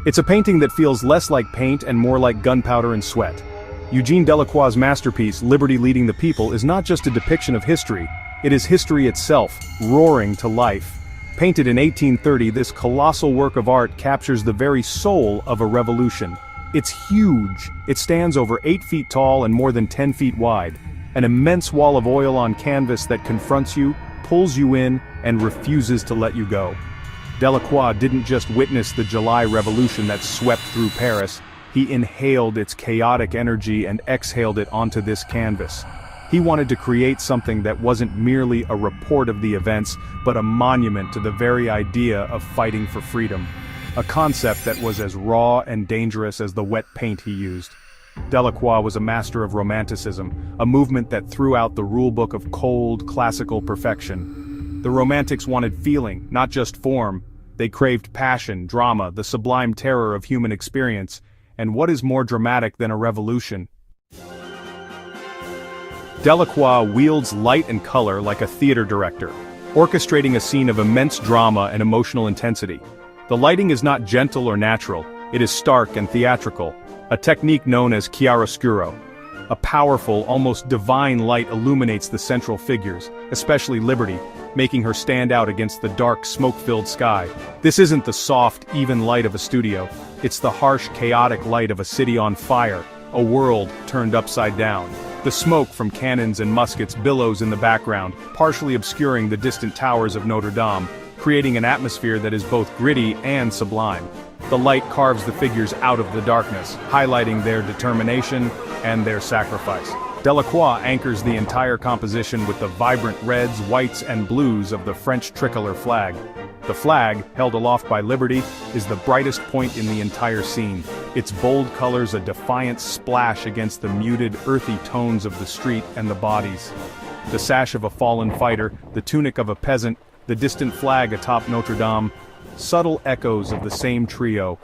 It's a painting that feels less like paint and more like gunpowder and sweat. Eugene Delacroix's masterpiece, Liberty Leading the People, is not just a depiction of history, it is history itself, roaring to life. Painted in 1830, this colossal work of art captures the very soul of a revolution. It's huge. It stands over 8 feet tall and more than 10 feet wide. An immense wall of oil on canvas that confronts you, pulls you in, and refuses to let you go. Delacroix didn't just witness the July Revolution that swept through Paris, he inhaled its chaotic energy and exhaled it onto this canvas. He wanted to create something that wasn't merely a report of the events, but a monument to the very idea of fighting for freedom. A concept that was as raw and dangerous as the wet paint he used. Delacroix was a master of Romanticism, a movement that threw out the rulebook of cold, classical perfection. The Romantics wanted feeling, not just form. They craved passion, drama, the sublime terror of human experience. And what is more dramatic than a revolution? Delacroix wields light and color like a theater director, orchestrating a scene of immense drama and emotional intensity. The lighting is not gentle or natural, it is stark and theatrical, a technique known as chiaroscuro. A powerful, almost divine light illuminates the central figures, especially Liberty, making her stand out against the dark, smoke-filled sky. This isn't the soft, even light of a studio, it's the harsh, chaotic light of a city on fire, a world turned upside down. The smoke from cannons and muskets billows in the background, partially obscuring the distant towers of Notre Dame, creating an atmosphere that is both gritty and sublime. The light carves the figures out of the darkness, highlighting their determination and their sacrifice. Delacroix anchors the entire composition with the vibrant reds, whites, and blues of the French tricolor flag. The flag, held aloft by Liberty, is the brightest point in the entire scene, its bold colors a defiant splash against the muted, earthy tones of the street and the bodies. The sash of a fallen fighter, the tunic of a peasant, the distant flag atop Notre Dame, subtle echoes of the same trio.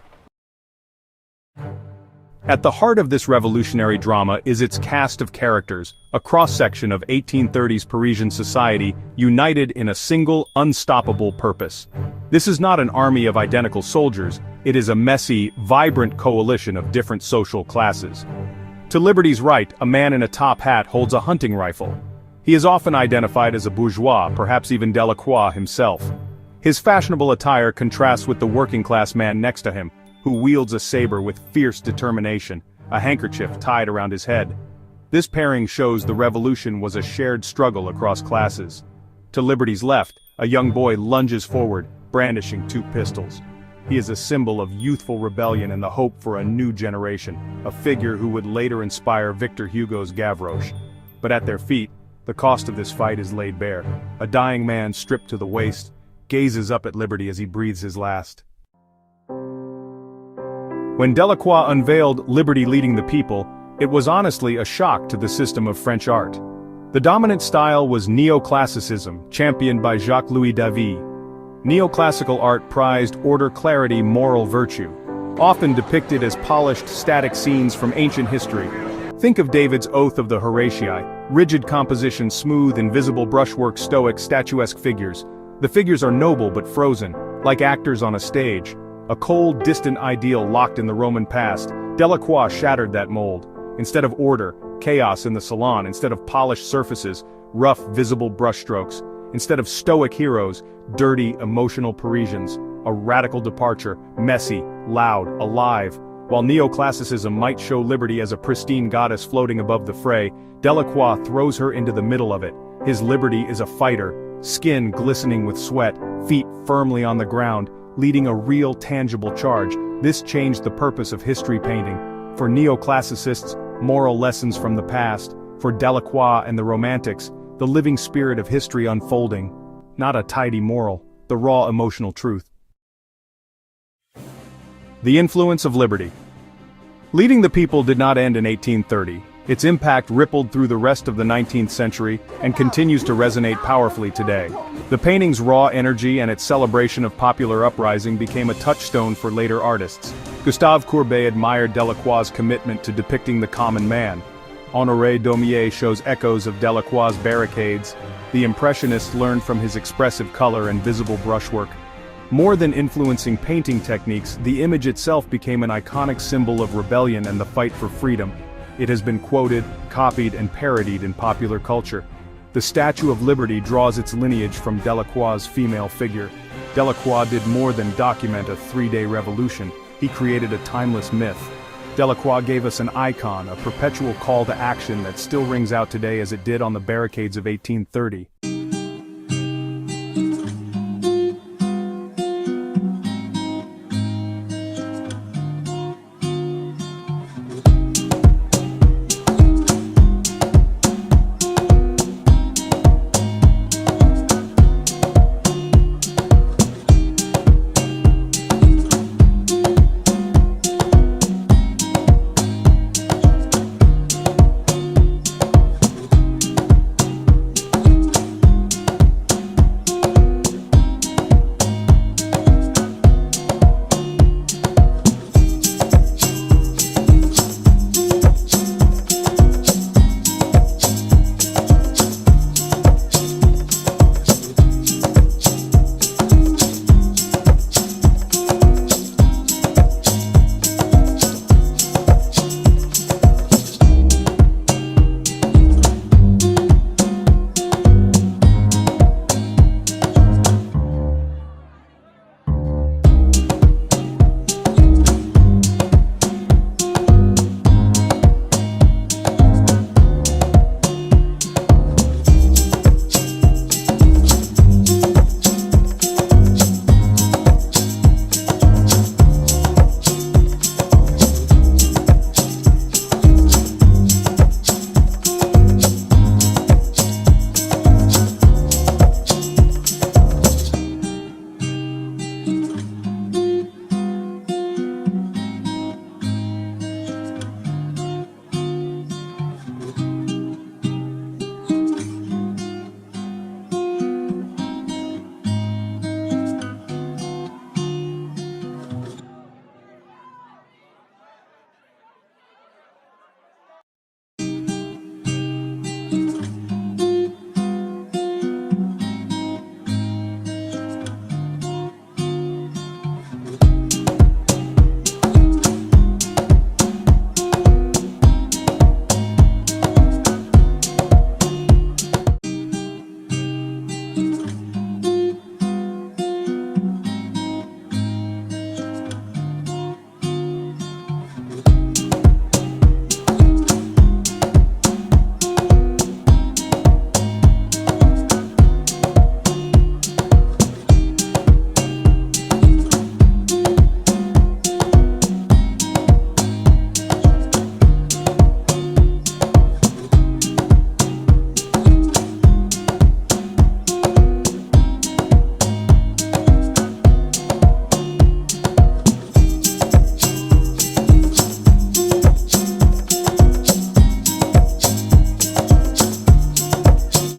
At the heart of this revolutionary drama is its cast of characters, a cross-section of 1830s Parisian society united in a single, unstoppable purpose. This is not an army of identical soldiers, it is a messy, vibrant coalition of different social classes. To Liberty's right, a man in a top hat holds a hunting rifle. He is often identified as a bourgeois, perhaps even Delacroix himself. His fashionable attire contrasts with the working-class man next to him, who wields a saber with fierce determination, a handkerchief tied around his head. This pairing shows the revolution was a shared struggle across classes. To Liberty's left, a young boy lunges forward, brandishing 2 pistols. He is a symbol of youthful rebellion and the hope for a new generation, a figure who would later inspire Victor Hugo's Gavroche. But at their feet, the cost of this fight is laid bare. A dying man stripped to the waist, gazes up at Liberty as he breathes his last. When Delacroix unveiled Liberty Leading the People, it was honestly a shock to the system of French art. The dominant style was NeoClassicism, championed by Jacques-Louis David. Neoclassical art prized order, clarity, moral virtue, often depicted as polished, static scenes from ancient history. Think of David's Oath of the Horatii, rigid composition, smooth, invisible brushwork, stoic, statuesque figures. The figures are noble but frozen, like actors on a stage. A cold, distant ideal locked in the Roman past. Delacroix shattered that mold. Instead of order, chaos in the salon. Instead of polished surfaces, rough, visible brushstrokes. Instead of stoic heroes, dirty, emotional Parisians. A radical departure, messy, loud, alive. While neoclassicism might show Liberty as a pristine goddess floating above the fray, Delacroix throws her into the middle of it. His Liberty is a fighter, skin glistening with sweat, feet firmly on the ground, leading a real, tangible charge. This changed the purpose of history painting. For neoclassicists, moral lessons from the past. For Delacroix and the Romantics, the living spirit of history unfolding. Not a tidy moral, the raw emotional truth. The influence of Liberty. Leading the People did not end in 1830. Its impact rippled through the rest of the 19th century and continues to resonate powerfully today. The painting's raw energy and its celebration of popular uprising became a touchstone for later artists. Gustave Courbet admired Delacroix's commitment to depicting the common man. Honoré Daumier shows echoes of Delacroix's barricades. The Impressionists learned from his expressive color and visible brushwork. More than influencing painting techniques, the image itself became an iconic symbol of rebellion and the fight for freedom. It has been quoted, copied, and parodied in popular culture. The Statue of Liberty draws its lineage from Delacroix's female figure. Delacroix did more than document a three-day revolution, he created a timeless myth. Delacroix gave us an icon, a perpetual call to action that still rings out today as it did on the barricades of 1830.